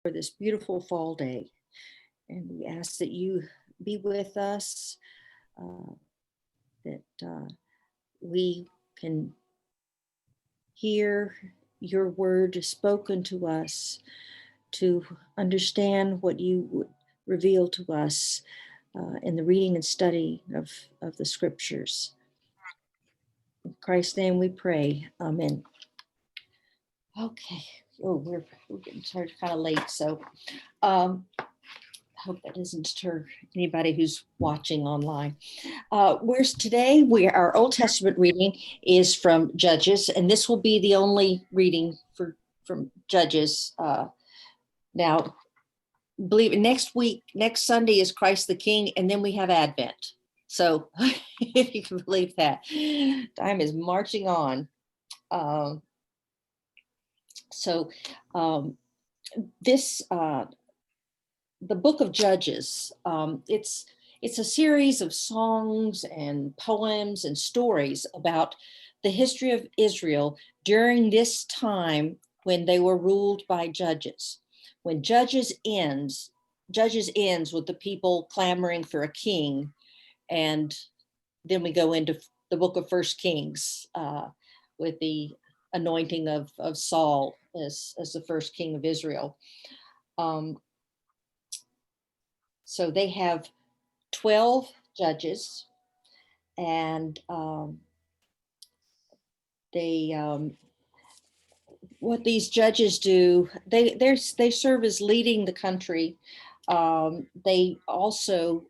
for this beautiful fall day. And we ask that you be with us, that we can hear your word spoken to us, to understand what you would reveal to us in the reading and study of the scriptures. In Christ's name we pray. Amen. Okay. Oh, we're getting started kind of late, so I hope that doesn't deter anybody who's watching online. Our Old Testament reading is from Judges, and this will be the only reading from Judges. Now, believe it, next Sunday is Christ the King, and then we have Advent. So if you can believe that, time is marching on. The book of Judges, it's a series of songs and poems and stories about the history of Israel during this time when they were ruled by judges. When Judges ends with the people clamoring for a king, and then we go into the book of First Kings with the anointing of Saul as the first king of Israel. So they have 12 judges, and what these judges do, they serve as leading the country. They also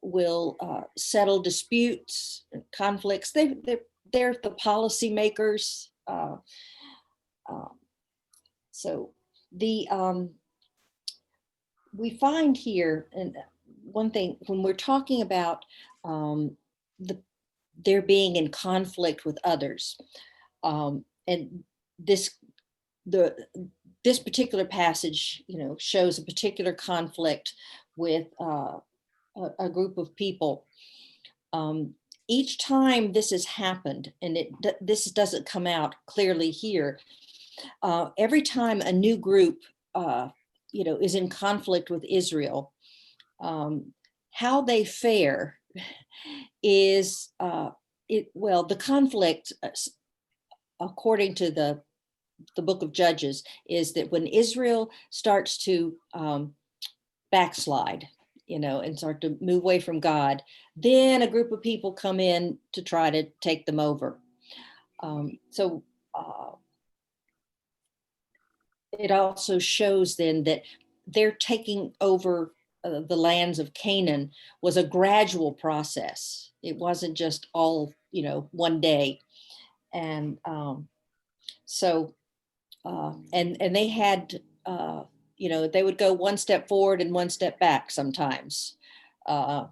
will settle disputes, conflicts. They're the policymakers. So we find here, and one thing, when we're talking about their being in conflict with others, and this particular passage, shows a particular conflict with a group of people. Each time this has happened, and this doesn't come out clearly here, every time a new group is in conflict with Israel, how they fare is the conflict, according to the book of Judges, is that when Israel starts to backslide, and start to move away from God, then a group of people come in to try to take them over. It also shows then that their taking over the lands of Canaan was a gradual process. It wasn't just all, one day. And and they had, they would go one step forward and one step back sometimes. And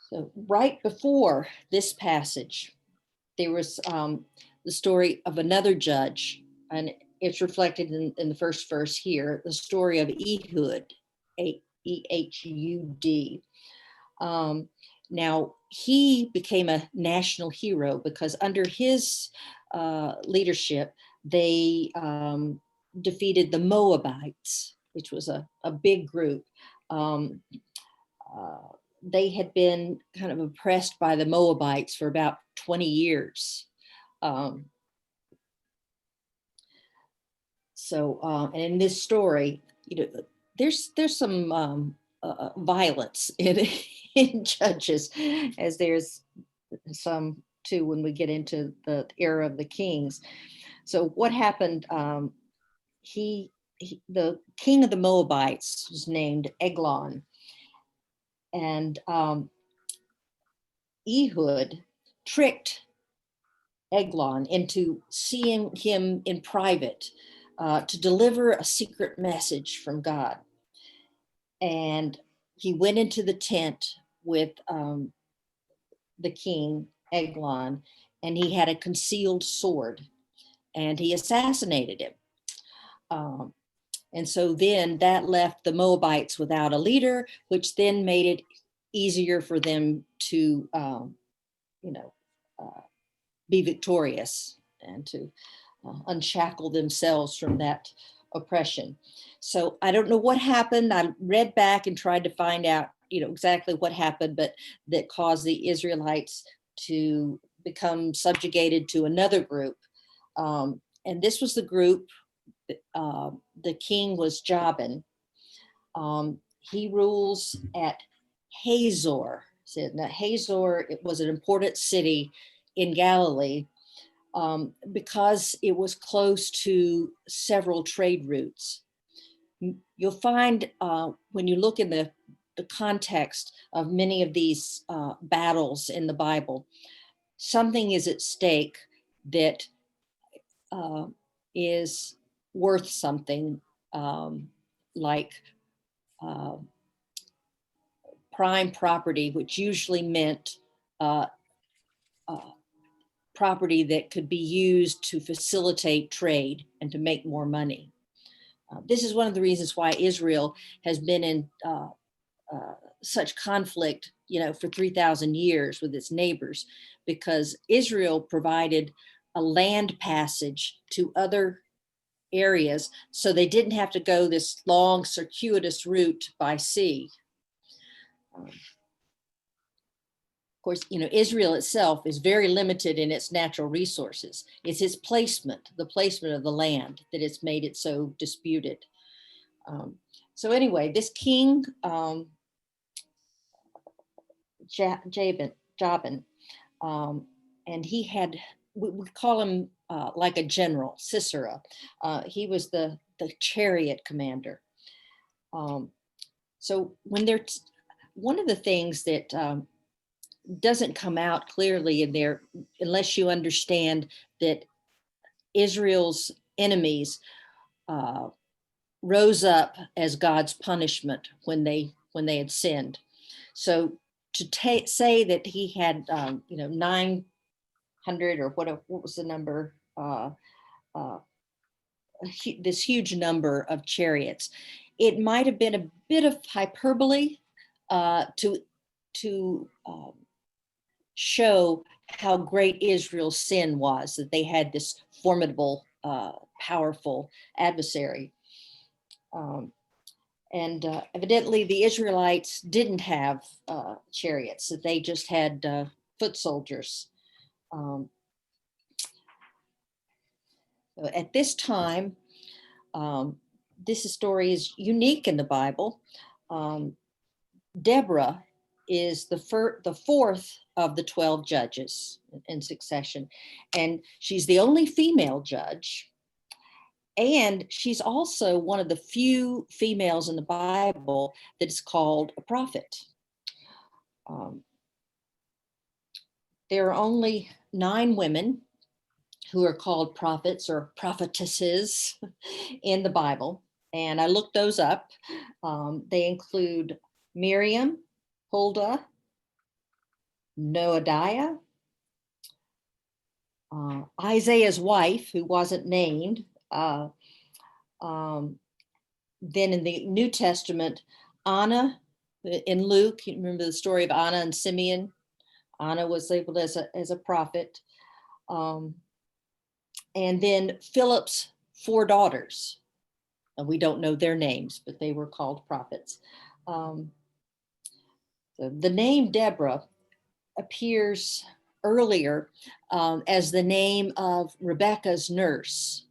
so right before this passage, there was the story of another judge, and it's reflected in the first verse here, the story of Ehud, Ehud. Now, he became a national hero because under his leadership, they defeated the Moabites, which was a big group. They had been kind of oppressed by the Moabites for about 20 years. And in this story, there's some violence in Judges, as there's some too when we get into the era of the kings. So what happened? The king of the Moabites was named Eglon, and Ehud tricked Eglon into seeing him in private to deliver a secret message from God. And he went into the tent with the king, Eglon, and he had a concealed sword, and he assassinated him. And so then that left the Moabites without a leader, which then made it easier for them to, be victorious and to unshackle themselves from that oppression. So I don't know what happened. I read back and tried to find out, exactly what happened, but that caused the Israelites to become subjugated to another group. And this was the group, the king was Jabin. He rules at Hazor. So now Hazor, it was an important city in Galilee, because it was close to several trade routes. You'll find, when you look in the context of many of these battles in the Bible, something is at stake that is worth something, like uh, prime property, which usually meant uh, property that could be used to facilitate trade and to make more money. This is one of the reasons why Israel has been in such conflict, for 3,000 years with its neighbors, because Israel provided a land passage to other areas, so they didn't have to go this long, circuitous route by sea. Of course, Israel itself is very limited in its natural resources. It's its placement, the placement of the land, that it's made it so disputed. So anyway, this king, Jabin, and he had, we call him like a general, Sisera. He was the chariot commander. So when one of the things that doesn't come out clearly in there, unless you understand that Israel's enemies rose up as God's punishment when they had sinned. So to say that he had 900, or what was the number, this huge number of chariots, it might have been a bit of hyperbole to show how great Israel's sin was, that they had this formidable, powerful adversary. And evidently the Israelites didn't have chariots, that they just had foot soldiers. So at this time, this story is unique in the Bible. Deborah is the fourth of the 12 judges in succession, and she's the only female judge, and she's also one of the few females in the Bible that is called a prophet. There are only 9 women who are called prophets or prophetesses in the Bible, and I looked those up. They include Miriam, Huldah, Noadiah, Isaiah's wife, who wasn't named. Then in the New Testament, Anna, in Luke, you remember the story of Anna and Simeon? Anna was labeled as a prophet. And then Philip's 4 daughters. And we don't know their names, but they were called prophets. So the name Deborah appears earlier as the name of Rebecca's nurse.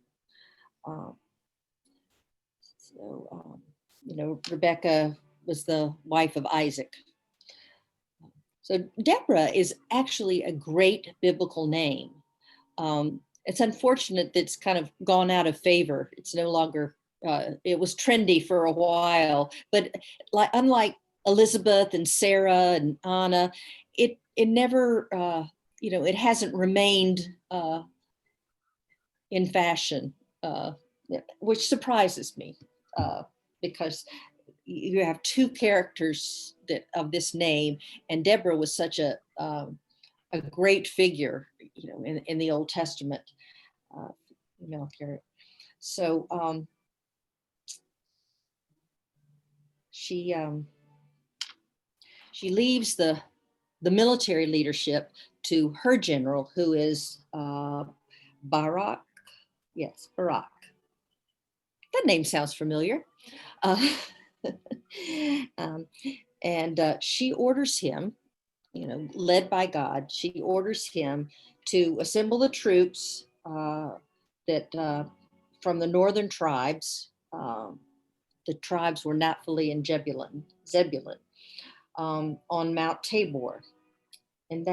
Rebecca was the wife of Isaac. So Deborah is actually a great biblical name. It's unfortunate that it's kind of gone out of favor. It's no longer, it was trendy for a while, but unlike Elizabeth and Sarah and Anna, it never, it hasn't remained in fashion, which surprises me, because you have 2 characters of this name, and Deborah was such a great figure, in the Old Testament, female character. So she leaves the military leadership to her general, who is Barak. Yes, Barak. That name sounds familiar. Uh, um, and she orders him, led by God, she orders him to assemble the troops that from the northern tribes. The tribes were Naphtali and Zebulun on Mount Tabor, and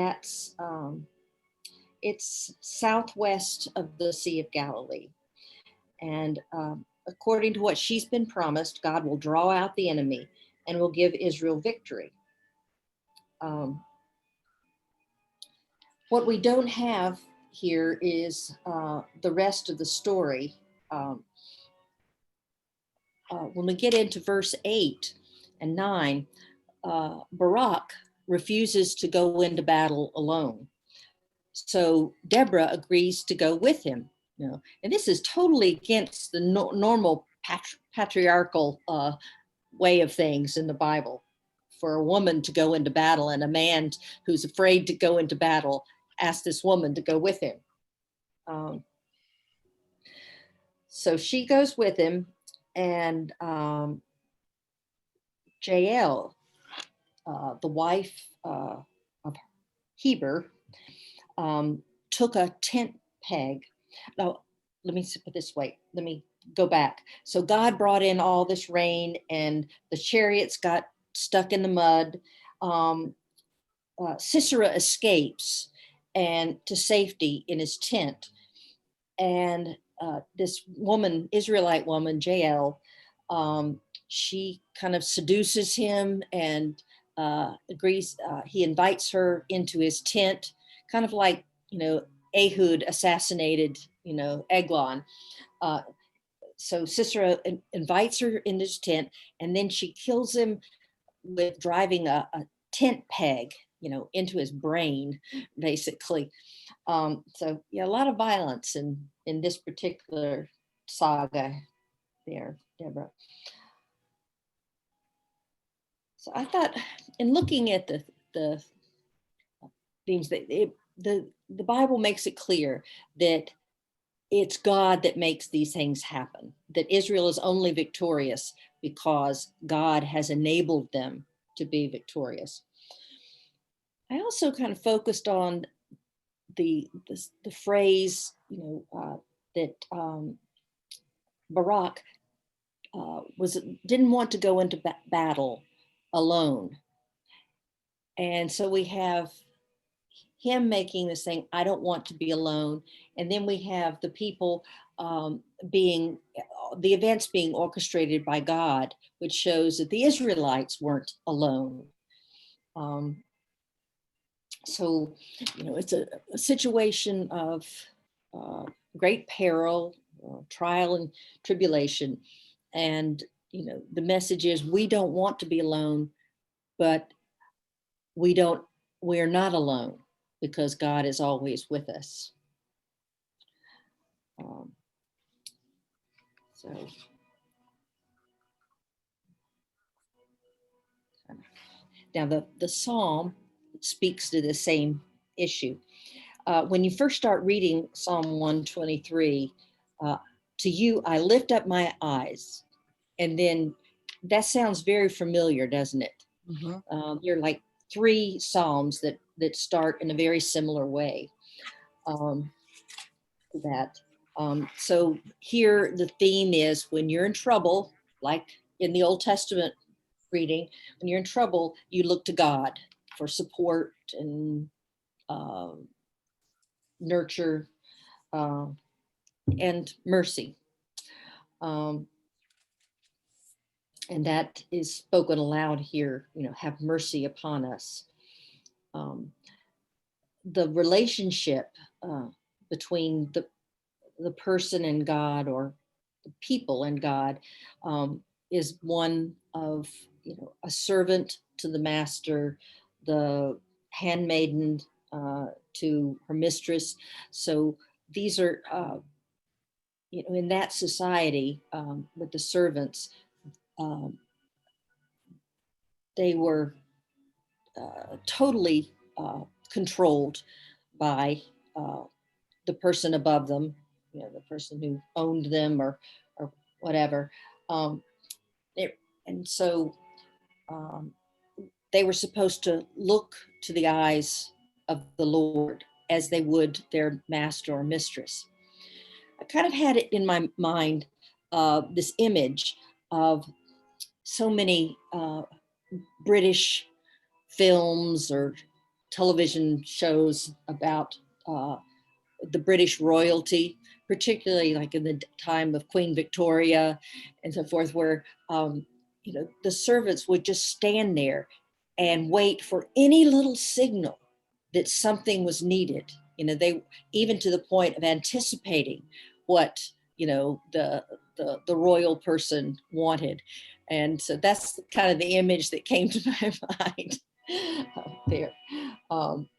it's southwest of the Sea of Galilee. And according to what she's been promised, God will draw out the enemy and will give Israel victory. What we don't have here is the rest of the story. When we get into verse 8 and 9, Barak refuses to go into battle alone. So Deborah agrees to go with him. And this is totally against the normal patriarchal way of things in the Bible. For a woman to go into battle, and a man who's afraid to go into battle asks this woman to go with him. So she goes with him, and Jael, the wife of Heber, took a tent peg. Now, let me put it this way. Let me go back. So God brought in all this rain, and the chariots got stuck in the mud. Sisera escapes and to safety in his tent. And this woman, Israelite woman, Jael, she kind of seduces him and agrees. He invites her into his tent, kind of like, Ehud assassinated, Eglon. So Sisera invites her in his tent, and then she kills him with driving a tent peg, into his brain, basically. So yeah, a lot of violence in this particular saga there, Deborah. So I thought, in looking at the themes, that the Bible makes it clear that it's God that makes these things happen, that Israel is only victorious because God has enabled them to be victorious. I also kind of focused on the phrase, that Barak didn't want to go into battle alone, and so we have him making this thing, I don't want to be alone, and then we have the people the events being orchestrated by God, which shows that the Israelites weren't alone. So, it's a situation of great peril, trial and tribulation. And, the message is, we don't want to be alone, but we're not alone because God is always with us. So now the Psalm speaks to the same issue. When you first start reading Psalm 123, to you, I lift up my eyes. And then that sounds very familiar, doesn't it? Mm-hmm. There are like 3 Psalms that start in a very similar way to that. So here the theme is, when you're in trouble, like in the Old Testament reading, when you're in trouble, you look to God for support and nurture and mercy. And that is spoken aloud here, have mercy upon us. The relationship between the person and God, or the people and God, is one of, a servant to the master, the handmaiden to her mistress. So these are, in that society, with the servants, they were totally controlled by the person above them, the person who owned them or whatever. Um, and so um, they were supposed to look to the eyes of the Lord as they would their master or mistress. I kind of had it in my mind, this image of so many British films or television shows about the British royalty, particularly like in the time of Queen Victoria and so forth, where the servants would just stand there and wait for any little signal that something was needed. They even to the point of anticipating what the royal person wanted, and so that's kind of the image that came to my mind there. Um,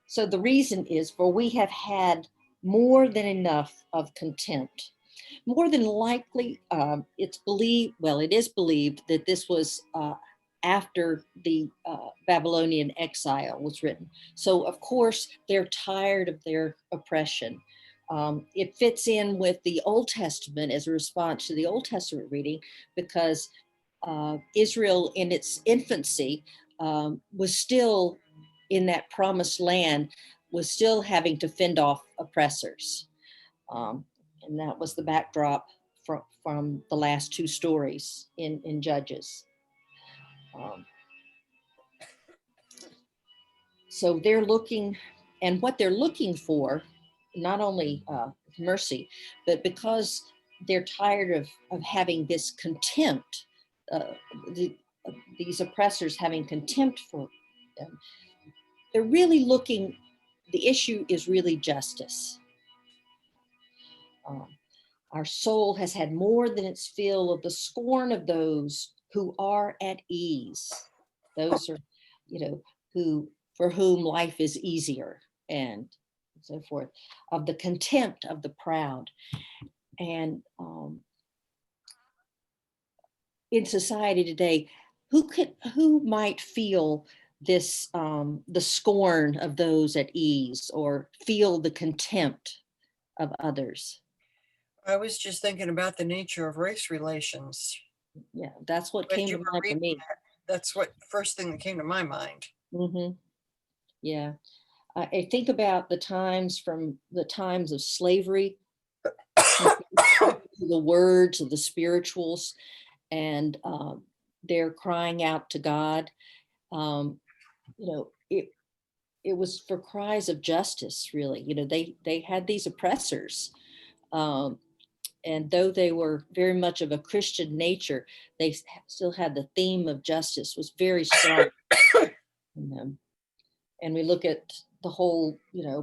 so the reason is, for we have had more than enough of contempt. More than likely, it is believed that this was after the Babylonian exile was written. So of course, they're tired of their oppression. It fits in with the Old Testament as a response to the Old Testament reading, because Israel in its infancy was still in that promised land, was still having to fend off oppressors. And that was the backdrop from the last two stories in Judges. So they're looking, and what they're looking for, not only mercy, but because they're tired of having this contempt, the, these oppressors having contempt for them, they're really looking, the issue is really justice. Our soul has had more than its fill of the scorn of those who are at ease. Those are, who for whom life is easier, and so forth, of the contempt of the proud. And in society today, who might feel this, the scorn of those at ease, or feel the contempt of others? I was just thinking about the nature of race relations. Yeah, that's what As came you to were mind for reading me. that, that's what first thing that came to my mind. Yeah. I think about the times of slavery, the words of the spirituals, and they're crying out to God. Um, it was for cries of justice, really. They had these oppressors. Um, and though they were very much of a Christian nature, they still had the theme of justice was very strong in them. And we look at the whole,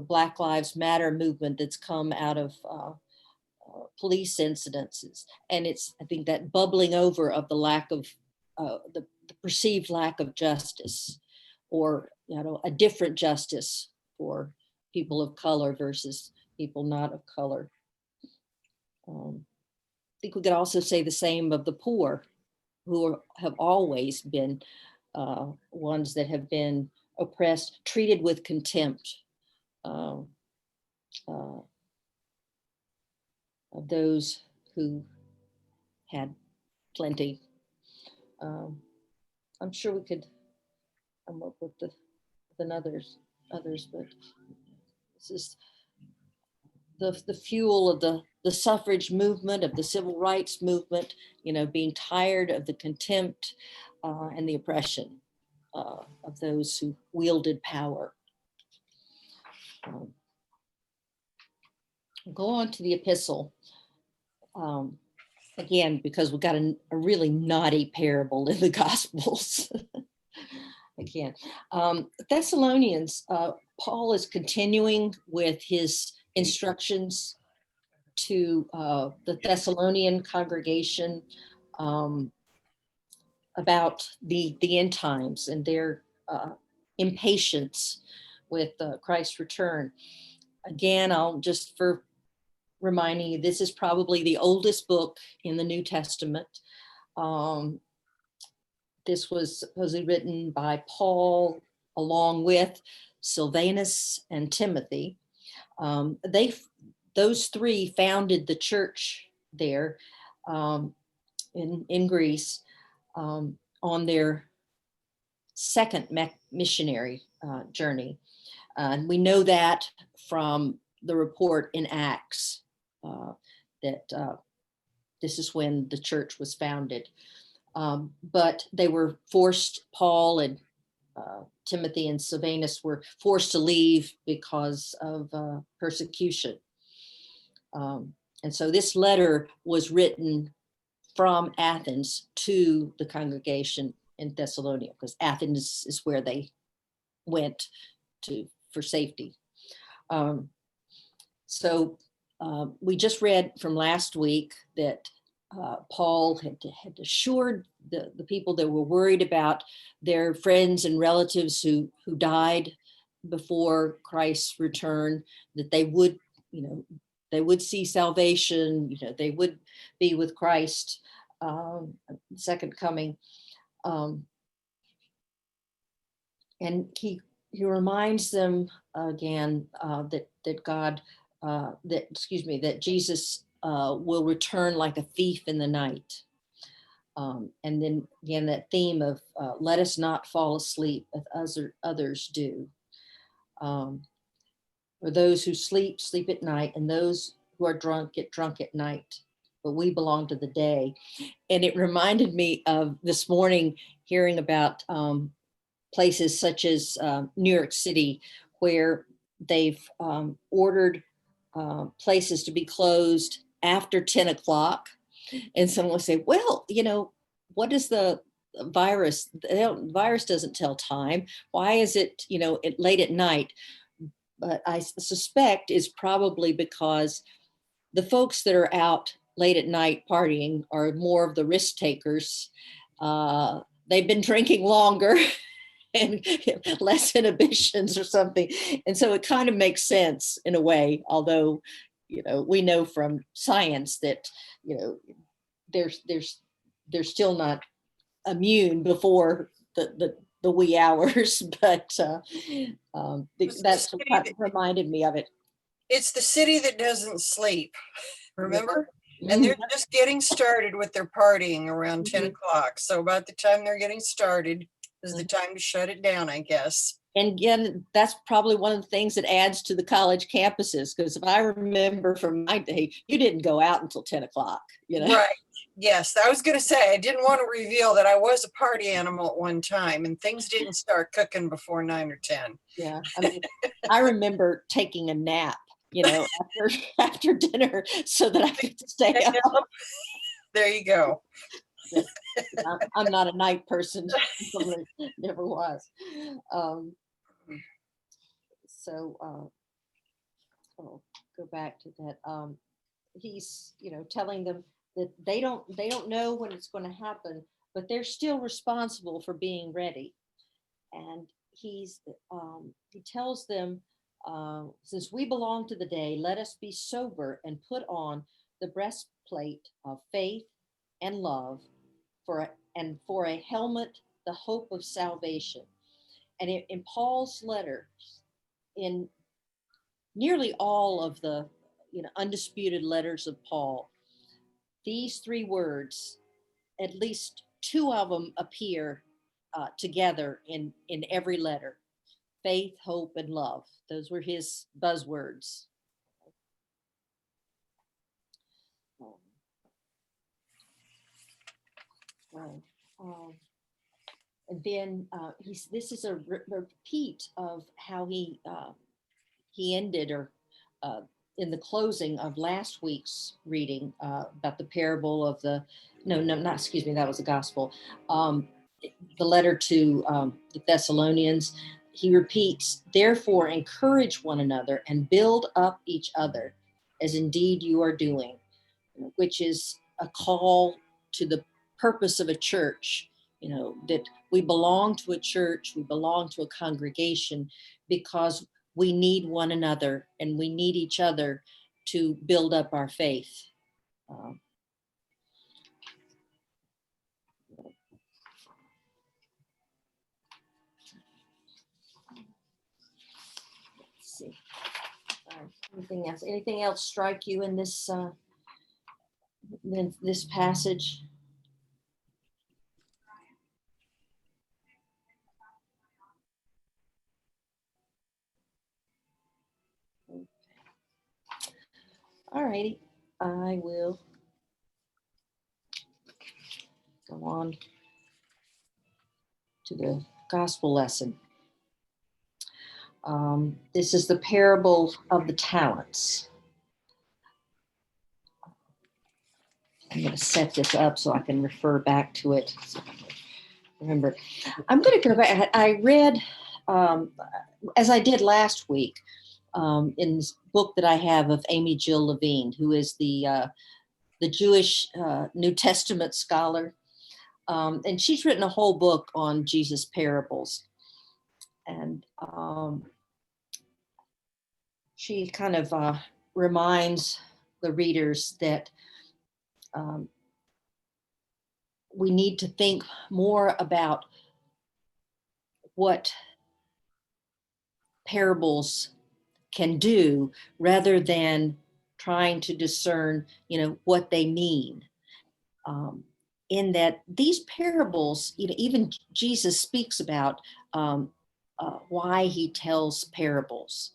Black Lives Matter movement that's come out of police incidences, and it's, I think, that bubbling over of the lack of the perceived lack of justice, or a different justice for people of color versus people not of color. I think we could also say the same of the poor, who have always been ones that have been oppressed, treated with contempt uh, uh, of those who had plenty. Um, I'm sure we could come up with others, but this is the fuel of the suffrage movement, of the civil rights movement. Being tired of the contempt and the oppression of those who wielded power. Go on to the epistle. Again, because we've got a really naughty parable in the Gospels. Again, Thessalonians, Paul is continuing with his instructions to the Thessalonian congregation about the end times and their impatience with Christ's return. Again, I'll just, for reminding you, this is probably the oldest book in the New Testament. This was supposedly written by Paul along with Silvanus and Timothy. those three founded the church there in Greece on their second missionary journey. And we know that from the report in Acts that this is when the church was founded. But they were forced, Paul and Timothy and Silvanus were forced to leave because of persecution. And so this letter was written from Athens to the congregation in Thessalonica, because Athens is where they went to for safety. So we just read from last week that Paul had assured the people that were worried about their friends and relatives who died before Christ's return, that they would, they would see salvation, they would be with Christ, second coming. And he reminds them again that God, that Jesus will return like a thief in the night. And then again, that theme of let us not fall asleep as others do. For those who sleep at night, and those who are drunk get drunk at night. But we belong to the day. And it reminded me of this morning hearing about places such as New York City, where they've ordered places to be closed after 10 o'clock. And someone will say, well, what is the virus? The virus doesn't tell time. Why is it, late at night? But I suspect it's probably because the folks that are out late at night partying are more of the risk takers. They've been drinking longer and less inhibitions or something. And so it kind of makes sense in a way, although, we know from science that, they're still not immune before the wee hours, but that's what reminded me of it. It's the city that doesn't sleep, remember? Yeah. And they're just getting started with their partying around 10 o'clock. So about the time they're getting started is the time to shut it down, I guess. And again, that's probably one of the things that adds to the college campuses, because if I remember from my day, you didn't go out until 10 o'clock, Right. Yes, I was going to say, I didn't want to reveal that I was a party animal at one time, and things didn't start cooking before 9 or 10. Yeah, I mean, I remember taking a nap, after dinner, so that I could stay up. There you go. I'm not a night person, never was. So I'll go back to that. He's, telling them that they don't know when it's going to happen, but they're still responsible for being ready. And he tells them, since we belong to the day, let us be sober and put on the breastplate of faith and love, for a helmet, the hope of salvation. And in Paul's letters, in nearly all of the undisputed letters of Paul, these three words, at least two of them appear together in every letter: faith, hope, and love. Those were his buzzwords. And then this is a repeat of how he ended, or in the closing of last week's reading about the parable of the, not, excuse me, that was the gospel. The letter to the Thessalonians, he repeats, therefore encourage one another and build up each other, as indeed you are doing, which is a call to the purpose of a church, that we belong to a church, we belong to a congregation because we need one another and we need each other to build up our faith. Let's see. Let me Anything else strike you in this passage? All righty, I will go on to the gospel lesson. This is the parable of the talents. I'm going to set this up so I can refer back to it. Remember, I'm going to go back. I read, as I did last week, in this book that I have of Amy Jill Levine, who is the Jewish New Testament scholar. And she's written a whole book on Jesus' parables. And she kind of reminds the readers that we need to think more about what parables can do rather than trying to discern, what they mean. In that these parables, even Jesus speaks about why he tells parables,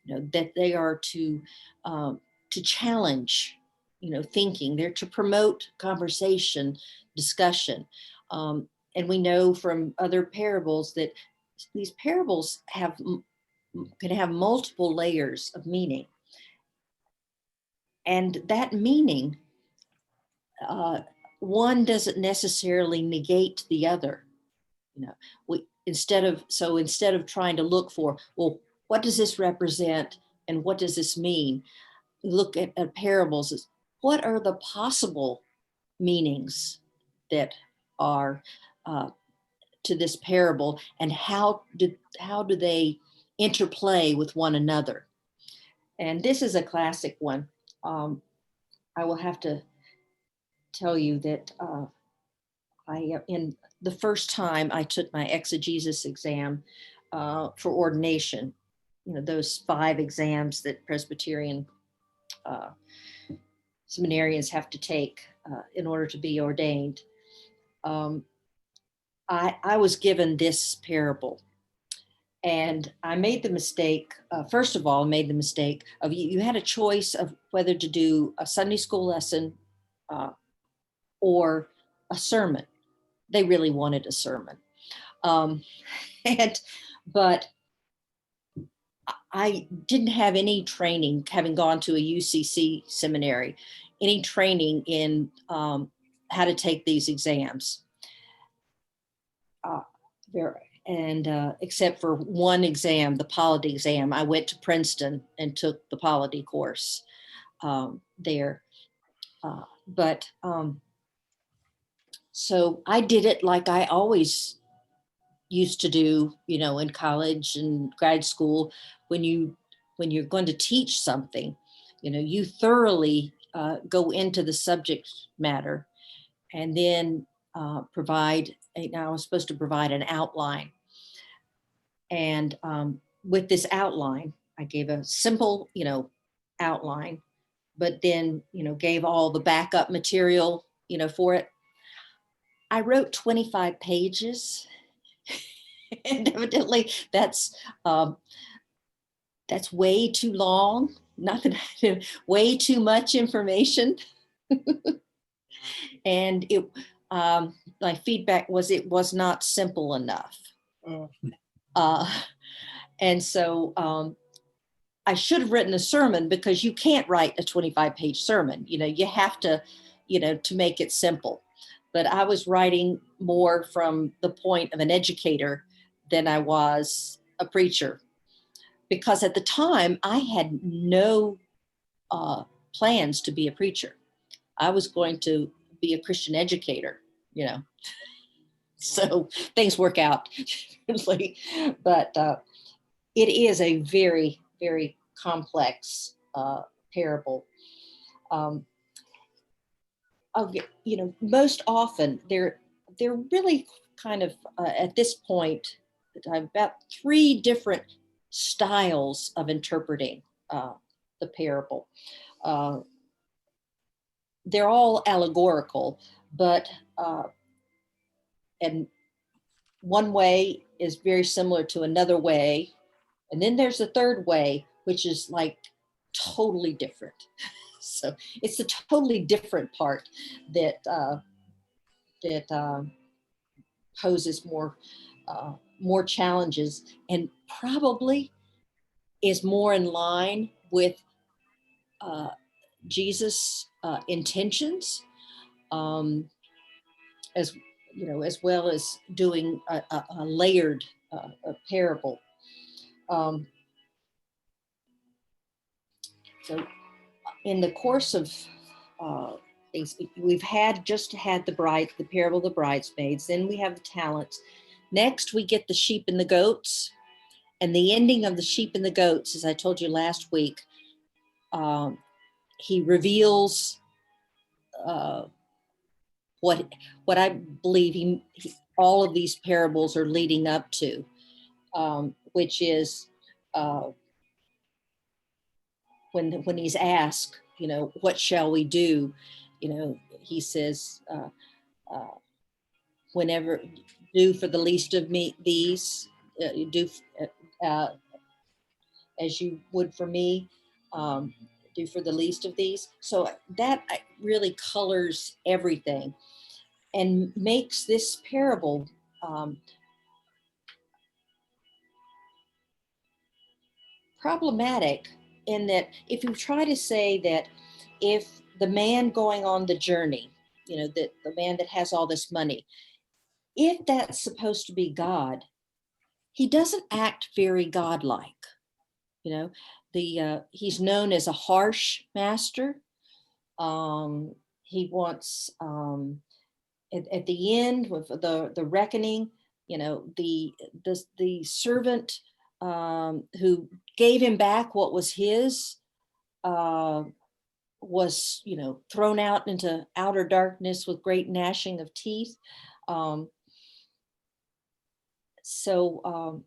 that they are to challenge, thinking. They're to promote conversation, discussion. And we know from other parables that these parables can have multiple layers of meaning. And that meaning, one doesn't necessarily negate the other. Instead of trying to look for, well, what does this represent and what does this mean? Look at parables as what are the possible meanings that are to this parable, and how do they interplay with one another? And this is a classic one. I will have to tell you that in the first time I took my exegesis exam for ordination, those 5 exams that Presbyterian seminarians have to take in order to be ordained. I was given this parable, and I made the mistake. First of all, made the mistake of you had a choice of whether to do a Sunday school lesson or a sermon. They really wanted a sermon, but I didn't have any training, having gone to a UCC seminary, any training in how to take these exams. Except for one exam, the polity exam, I went to Princeton and took the polity course there. So I did it like I always used to do, in college and grad school. When you're going to teach something, you thoroughly go into the subject matter, and then I was supposed to provide an outline. And with this outline, I gave a simple, outline, but then, gave all the backup material, for it. I wrote 25 pages. And evidently that's way too long. Not that way too much information. And my feedback was it was not simple enough. And so I should have written a sermon, because you can't write a 25-page sermon. You have to, to make it simple. But I was writing more from the point of an educator than I was a preacher, because at the time I had no plans to be a preacher. I was going to be a Christian educator, so things work out differently. But it is a very, very complex parable. Most often they're really kind of at this point about 3 different styles of interpreting the parable. They're all allegorical, but and one way is very similar to another way. And then there's the third way, which is like totally different. So it's the totally different part that poses more challenges, and probably is more in line with Jesus' intentions, as as well as doing a layered a parable. Um, so in the course of things, we've just had the parable of the bridesmaids, then we have the talents. Next, we get the sheep and the goats. And the ending of the sheep and the goats, as I told you last week, he reveals what I believe all of these parables are leading up to, which is when he's asked, what shall we do? He says, whenever do for the least of me these, do as you would for me, do for the least of these. So that really colors everything and makes this parable problematic, in that if you try to say that if the man going on the journey, that the man that has all this money, if that's supposed to be God, he doesn't act very godlike. He's known as a harsh master. He wants at the end with the reckoning, the servant who gave him back what was his was thrown out into outer darkness with great gnashing of teeth. So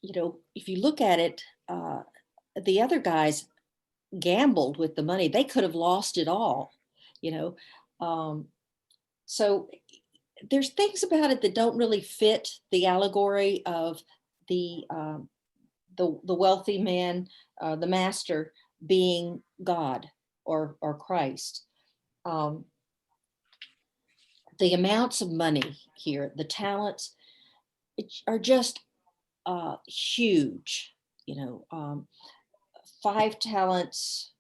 if you look at it, the other guys gambled with the money. They could have lost it all, so there's things about it that don't really fit the allegory of the wealthy man, the master, being God or Christ. The amounts of money here, the talents, are just huge. 5 talents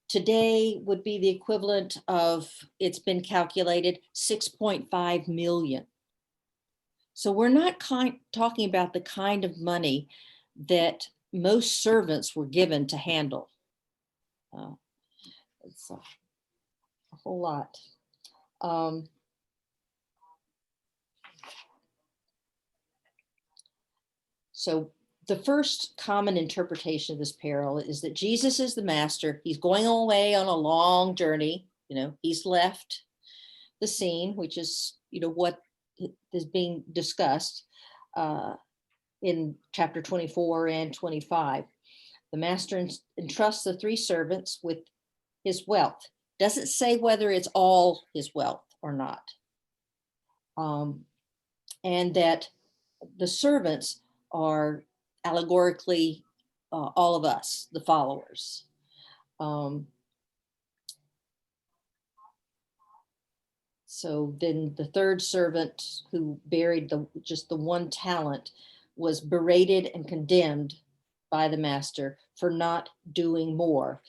today would be the equivalent of, it's been calculated, 6.5 million. So we're not talking about the kind of money that most servants were given to handle. It's a whole lot. So the first common interpretation of this parable is that Jesus is the master. He's going away on a long journey. He's left the scene, which is, what is being discussed in chapter 24 and 25. The master entrusts the 3 servants with his wealth. Doesn't say whether it's all his wealth or not. And that the servants are allegorically all of us, the followers. So then the third servant, who buried just the 1 talent, was berated and condemned by the master for not doing more.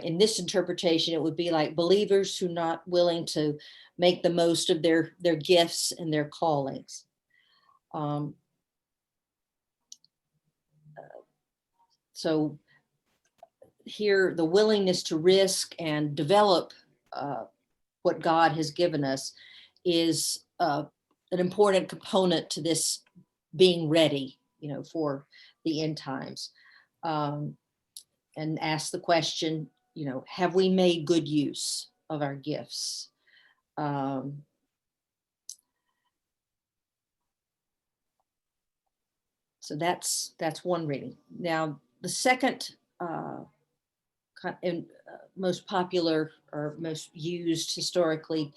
In this interpretation, it would be like believers who are not willing to make the most of their gifts and their callings. So here, the willingness to risk and develop what God has given us is an important component to this being ready, for the end times. And ask the question, have we made good use of our gifts? So that's one reading. Now, the second and most popular or most used historically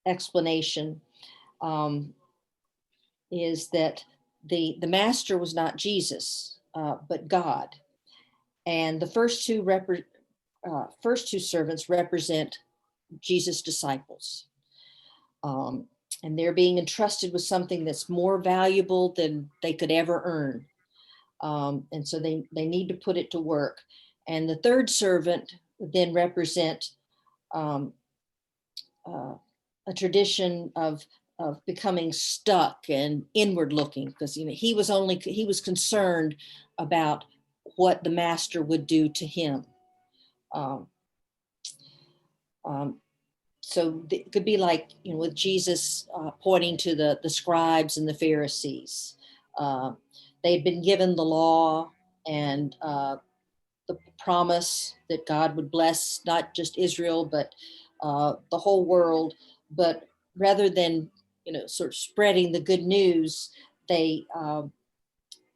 explanation is that the master was not Jesus, but God, and the first two servants represent Jesus' disciples. And they're being entrusted with something that's more valuable than they could ever earn. And so they need to put it to work. And the third servant would then represent um, a tradition of becoming stuck and inward looking, because he was concerned about what the master would do to him. Um, um, so it could be like with Jesus pointing to the scribes and the Pharisees. Uh, they had been given the law and the promise that God would bless not just Israel, but the whole world. But rather than, sort of spreading the good news, they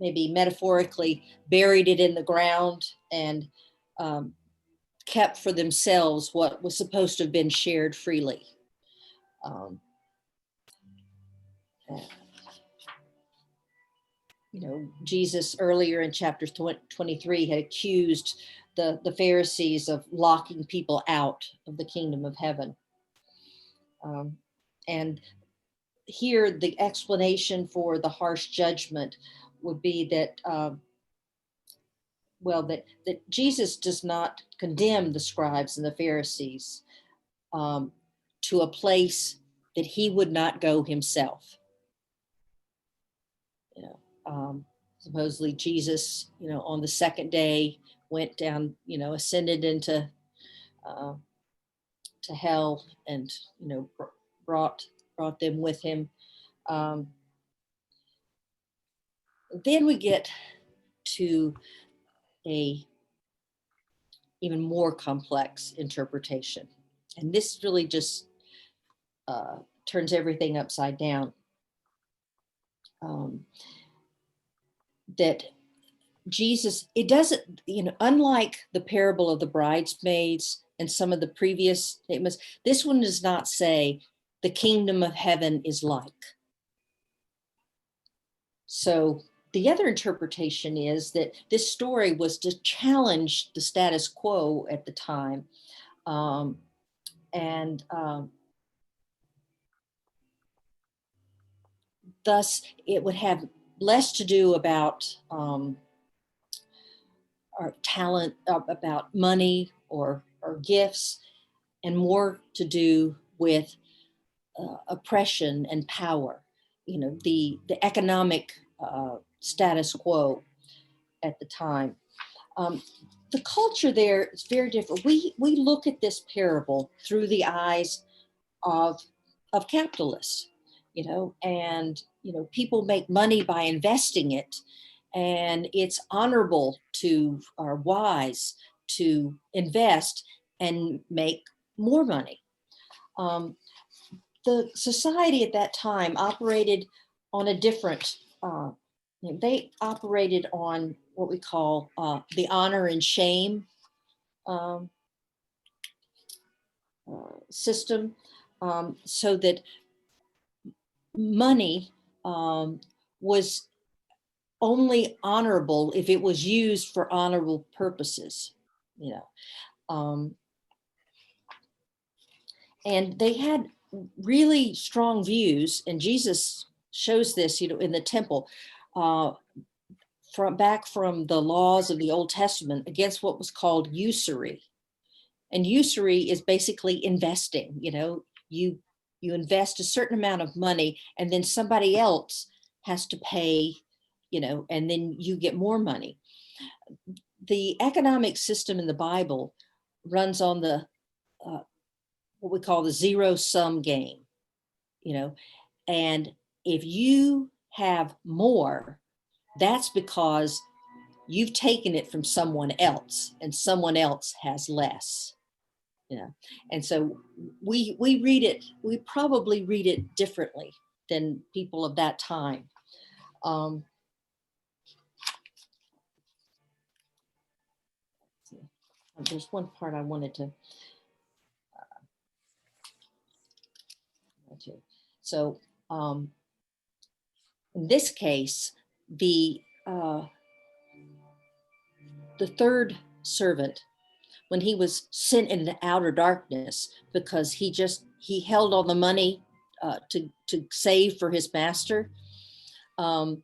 maybe metaphorically buried it in the ground and kept for themselves what was supposed to have been shared freely. Um, Jesus earlier in chapter 23 had accused the Pharisees of locking people out of the kingdom of heaven. And here the explanation for the harsh judgment would be that, that Jesus does not condemn the scribes and the Pharisees to a place that he would not go himself. Supposedly Jesus, on the second day went down, ascended into to hell and, brought them with him. Then we get to a even more complex interpretation. And this really just turns everything upside down. That Jesus, it doesn't, unlike the parable of the bridesmaids and some of the previous statements, this one does not say the kingdom of heaven is like. So the other interpretation is that this story was to challenge the status quo at the time. Thus, it would have less to do about our talent, about money or gifts, and more to do with oppression and power. The economic status quo at the time. The culture there is very different. We look at this parable through the eyes of capitalists, and people make money by investing it, and it's honorable to or wise to invest and make more money. The society at that time operated on a different. They operated on what we call the honor and shame system, so that money was only honorable if it was used for honorable purposes, and they had really strong views, and Jesus shows this, in the temple, from the laws of the Old Testament against what was called usury. And usury is basically investing. You invest a certain amount of money, and then somebody else has to pay, and then you get more money. The economic system in the Bible runs on the what we call the zero-sum game, and if you have more, that's because you've taken it from someone else, and someone else has less. And so we read it, we probably read it differently than people of that time. there's one part I wanted to. So in this case, the third servant, when he was sent into outer darkness because he held all the money to save for his master. The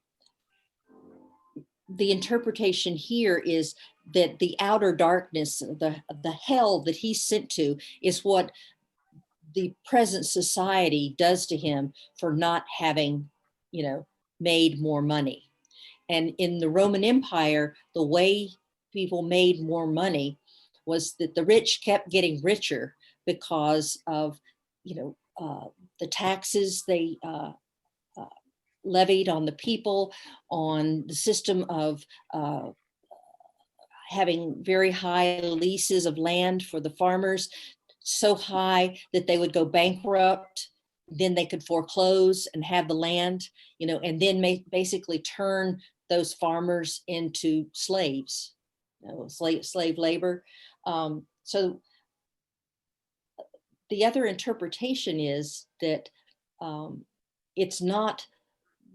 interpretation here is that the outer darkness, the hell that he's sent to, is what the present society does to him for not having, made more money. And in the Roman Empire, the way people made more money was that the rich kept getting richer because of, the taxes they levied on the people, on the system of having very high leases of land for the farmers, so high that they would go bankrupt. Then they could foreclose and have the land, and then basically turn those farmers into slaves, slave labor. So the other interpretation is that it's not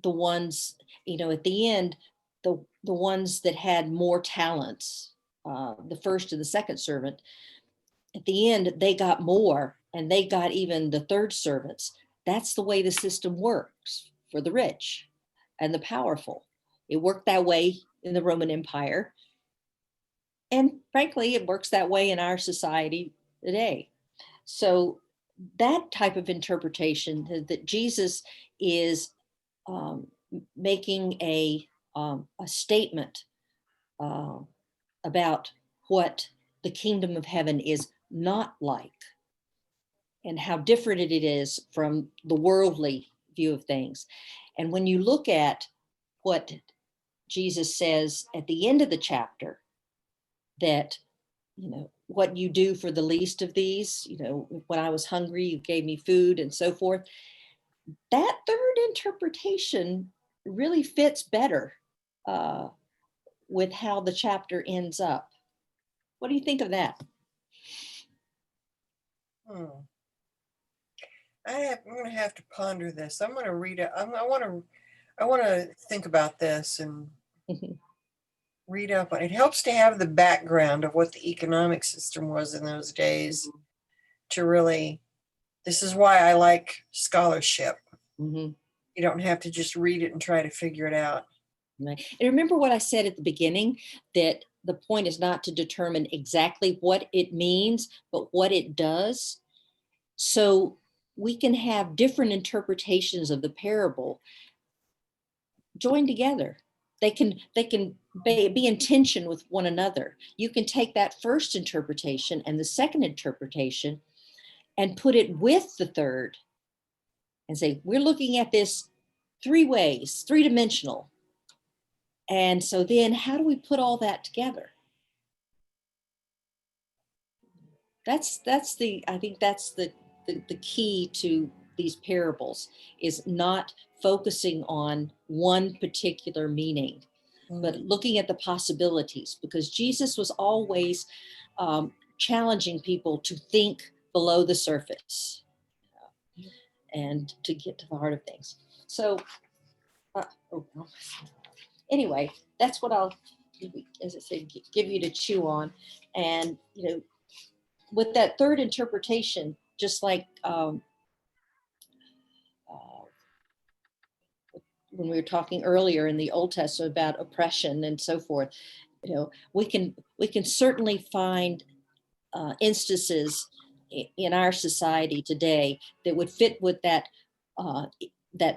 the ones, at the end, the ones that had more talents, the first and the second servant, at the end, they got more, and they got even the third servants. That's the way the system works for the rich and the powerful. It worked that way in the Roman Empire. And frankly, it works that way in our society today. So that type of interpretation that Jesus is making a statement about what the kingdom of heaven is not like, and how different it is from the worldly view of things. And when you look at what Jesus says at the end of the chapter, that, what you do for the least of these, when I was hungry, you gave me food, and so forth. That third interpretation really fits better with how the chapter ends up. What do you think of that? I'm going to have to ponder this. I'm going to read it. I want to think about this and read up on it. It helps to have the background of what the economic system was in those days to really, this is why I like scholarship. You don't have to just read it and try to figure it out. And remember what I said at the beginning, that the point is not to determine exactly what it means, but what it does. So we can have different interpretations of the parable joined together. They can be in tension with one another. You can take that first interpretation and the second interpretation and put it with the third and say, we're looking at this three ways, three-dimensional. And so then how do we put all that together? I think that's the key to these parables, is not focusing on one particular meaning, but looking at the possibilities, because Jesus was always challenging people to think below the surface and to get to the heart of things. So, anyway, that's what I'll, as I said, give you to chew on. And, with that third interpretation, just like when we were talking earlier in the Old Testament about oppression and so forth, we can certainly find instances in our society today that would fit with that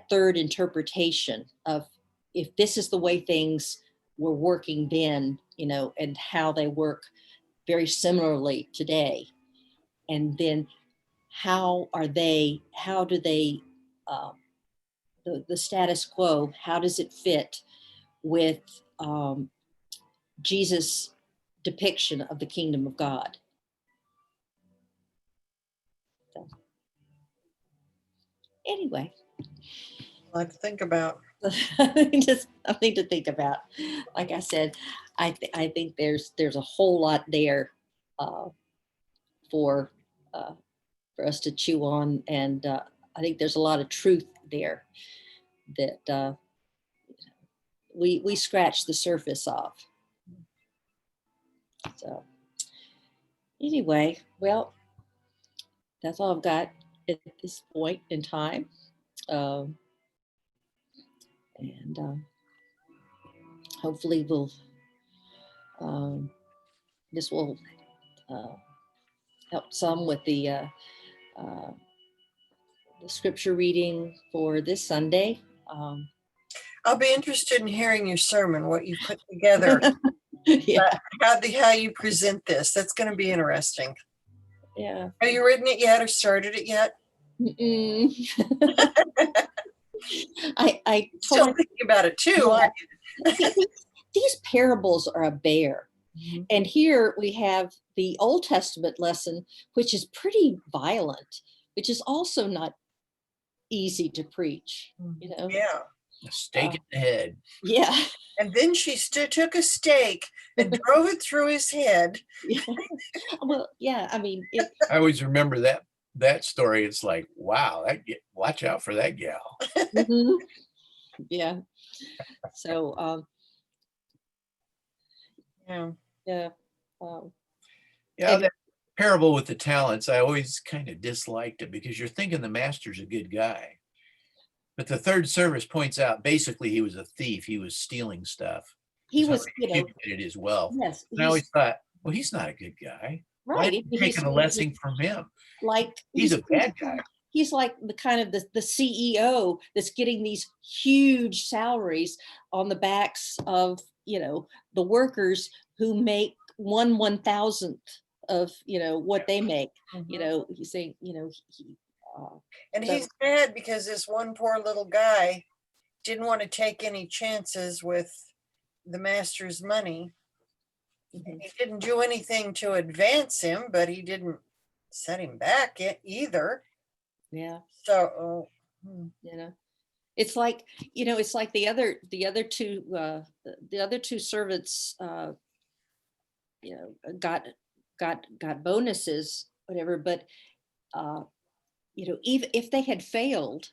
third interpretation of, if this is the way things were working then, and how they work very similarly today, and then how do they the status quo, how does it fit with Jesus' depiction of the kingdom of God? So, anyway, A lot to think about. just something to think about. Like I said, I think there's a whole lot there uh, for us to chew on. And I think there's a lot of truth there that we scratch the surface of. So anyway, well, that's all I've got at this point in time. Um, and hopefully this will help some with the scripture reading for this Sunday. I'll be interested in hearing your sermon, what you put together, Yeah, how you present this. That's going to be interesting. yeah. Have you written it yet or started it yet? I Still told thinking about it too, aren't you? these parables are a bear. Mhm. And here we have the Old Testament lesson, which is pretty violent, which is also not easy to preach, you know? Yeah. A stake in the head. Yeah. And then she took a stake and drove it through his head. Yeah. Well, yeah, I mean, I always remember that story. It's like, wow, watch out for that gal. mhm. Yeah. So, Yeah. yeah. Um, Yeah, and- that parable with the talents, I always kind of disliked it because you're thinking the master's a good guy. But the third service points out basically he was a thief. He was stealing stuff. he That's was, how he accumulated his wealth. yes, And I always thought, well, he's not a good guy. Why right. are you taking a lesson from him? Like He's a bad guy. He's like the kind of the CEO that's getting these huge salaries on the backs of, the workers who make 1/1000th of, what they make. Mhm. He's saying, And so- he's mad because this one poor little guy didn't want to take any chances with the master's money. mhm, He didn't do anything to advance him, but he didn't set him back either. yeah, So, it's like, it's like the other two servants, got bonuses, whatever, but even if they had failed,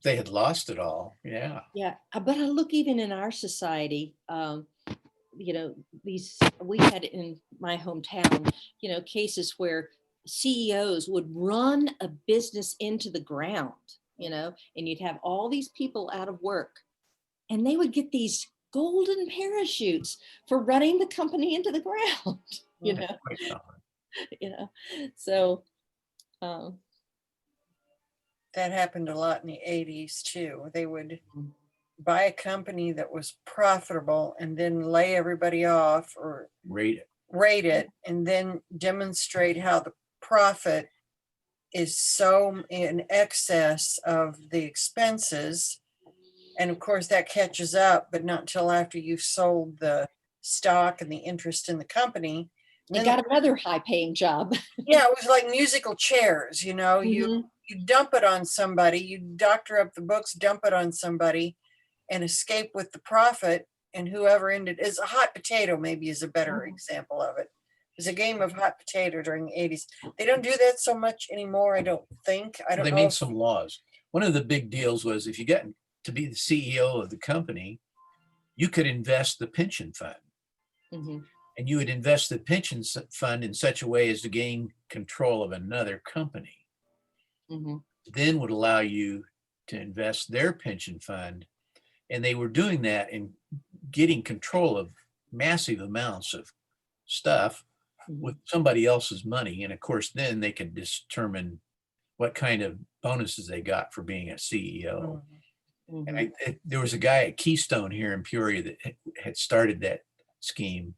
They had lost it all. Yeah. yeah, but I look even in our society, we had in my hometown, cases where CEOs would run a business into the ground, and you'd have all these people out of work, and they would get these golden parachutes for running the company into the ground, Quite common. So, um, that happened a lot in the 80s too. They would Mhm. buy a company that was profitable and then lay everybody off or Rate rate it and then demonstrate how the profit is so in excess of the expenses. And of course that catches up, but not until after you've sold the stock and the interest in the company. and got another high-paying job. Yeah, it was like musical chairs, you dump it on somebody, you doctor up the books, dump it on somebody and escape with the profit, and whoever ended is a hot potato, maybe is a better example of it. It was a game of hot potato during the 80s. They don't do that so much anymore, I don't think. I don't They know. made some laws. One of the big deals was if you got to be the CEO of the company, you could invest the pension fund. Mhm. And you would invest the pension fund in such a way as to gain control of another company. Mhm. Then would allow you to invest their pension fund. And they were doing that and getting control of massive amounts of stuff with somebody else's money. And of course, then they could determine what kind of bonuses they got for being a CEO. Mhm. And there was a guy at Keystone here in Peoria that had started that scheme.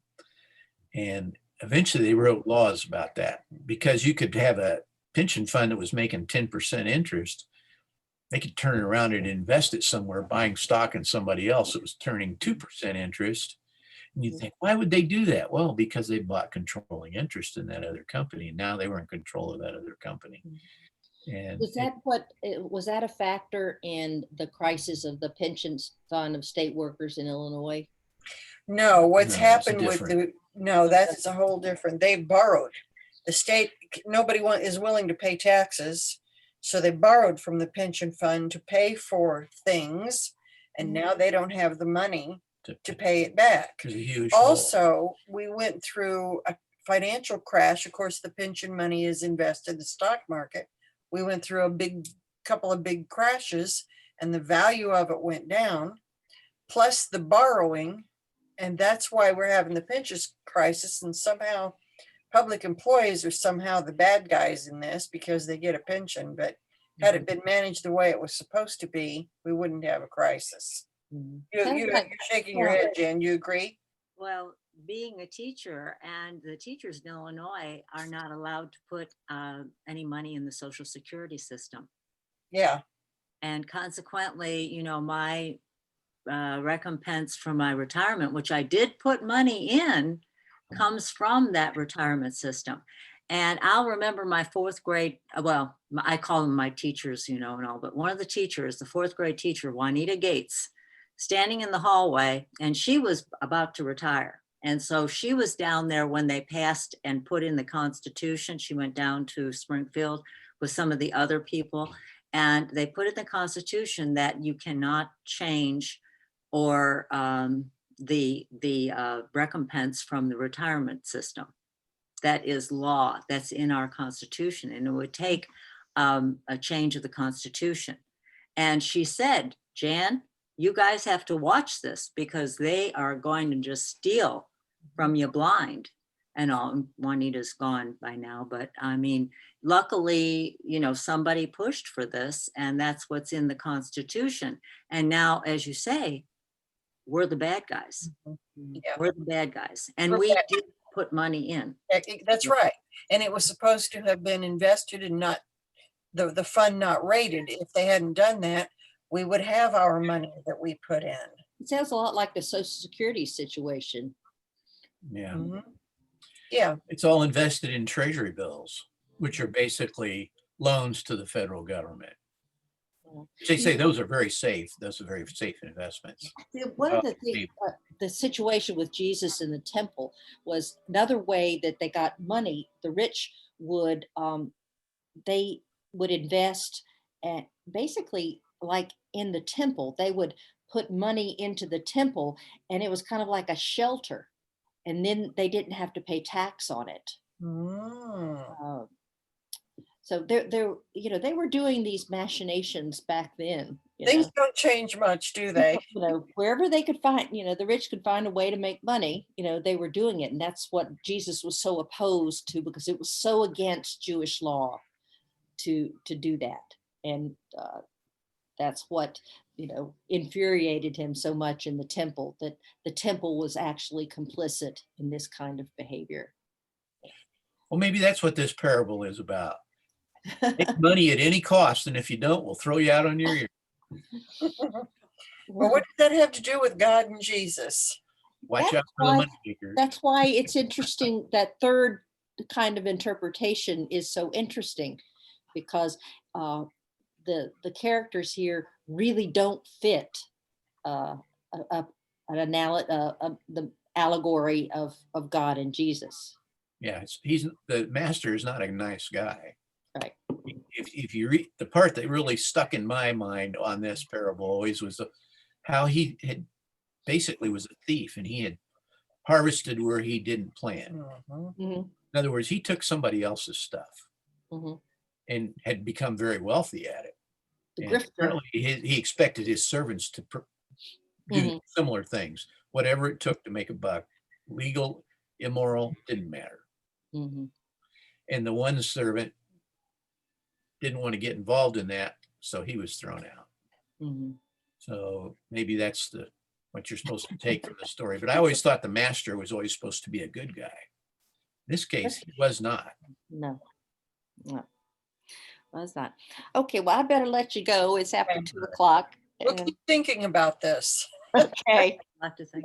And eventually they wrote laws about that because you could have a pension fund that was making 10% interest. They could turn it around and invest it somewhere, buying stock in somebody else that was turning 2% interest. And you think, why would they do that? Well, because they bought controlling interest in that other company. And now they were in control of that other company. And Was that a factor in the crisis of the pensions fund of state workers in Illinois? No, what's No, it's happened with different. no, that's a whole different, they've borrowed. The state, nobody is willing to pay taxes. So they borrowed from the pension fund to pay for things. And now they don't have the money to pay it back. There's a huge hole. Also, we went through a financial crash. Of course, the pension money is invested in the stock market. We went through a couple of big crashes and the value of it went down, plus the borrowing. And that's why we're having the pension crisis. And somehow public employees are somehow the bad guys in this because they get a pension. But had it been managed the way it was supposed to be, we wouldn't have a crisis. You're shaking your head, Jen. You agree? Well, being a teacher, and the teachers in Illinois are not allowed to put any money in the Social Security system. Yeah. And consequently, you know, my recompense for my retirement, which I did put money in, comes from that retirement system. And I'll remember my fourth grade, well, I call them my teachers, you know, and all, but one of the teachers, the fourth grade teacher, Juanita Gates, standing in the hallway, and she was about to retire. And so she was down there when they passed and put in the Constitution. She went down to Springfield with some of the other people, and they put in the Constitution that you cannot change or the recompense from the retirement system. That is law. That's in our Constitution, and it would take a change of the Constitution. And she said, Jan, you guys have to watch this because they are going to just steal from you blind. And all. Juanita's gone by now, but I mean, luckily, you know, somebody pushed for this, and that's what's in the Constitution. And now, as you say, we're the bad guys. Yeah. We're the bad guys. And We're we bad. did put money in. That's right. And it was supposed to have been invested and not the fund not rated. If they hadn't done that, we would have our money that we put in. It sounds a lot like the Social Security situation. Yeah. Mhm. Yeah. It's all invested in treasury bills, which are basically loans to the federal government. They say those are very safe. Those are very safe investments. One of the things, the situation with Jesus in the temple was another way that they got money. The rich would, they would invest at basically like in the temple. They would put money into the temple, and it was kind of like a shelter. And then they didn't have to pay tax on it. Mm. So they're, you know, they were doing these machinations back then. Things don't change much, do they? You know, wherever they could find, you know, the rich could find a way to make money, you know, they were doing it. And that's what Jesus was so opposed to, because it was so against Jewish law to do that. And that's what, you know, infuriated him so much in the temple, that the temple was actually complicit in this kind of behavior. Well, maybe that's what this parable is about. Make money at any cost, and if you don't, we'll throw you out on your ear. Well, what does that have to do with God and Jesus? Watch out for the money makers. That's why it's interesting. That third kind of interpretation is so interesting, because the characters here really don't fit the allegory of God and Jesus. Yeah, he's the master is not a nice guy. Right. If you read the part that really stuck in my mind on this parable always was how he had basically was a thief, and he had harvested where he didn't plant. Mm-hmm. Mm-hmm. In other words, he took somebody else's stuff Mm-hmm. and had become very wealthy at it. The And grifter. apparently he expected his servants to do similar things, whatever it took to make a buck. Legal, immoral, didn't matter. Mm-hmm. And the one servant didn't want to get involved in that, so he was thrown out. Mm-hmm. So maybe that's what you're supposed to take from the story. But I always thought the master was always supposed to be a good guy. In this case, he was not. No, was not. Okay, well, I better let you go. It's after Okay. 2 o'clock. We'll keep thinking about this. Okay. I'll have to think.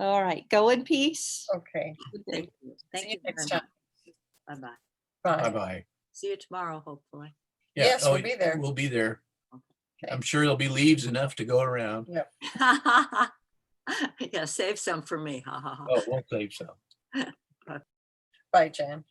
All right. Go in peace. Okay. Thank you. Thank See you you next very time. much. Bye-bye. Bye. Bye-bye. See you tomorrow, hopefully. Yeah, Yes, we'll be there. We'll be there. Okay. I'm sure there'll be leaves enough to go around. Yep. Yeah, save some for me. Ha ha ha. Oh, we'll save some. Bye, Jan.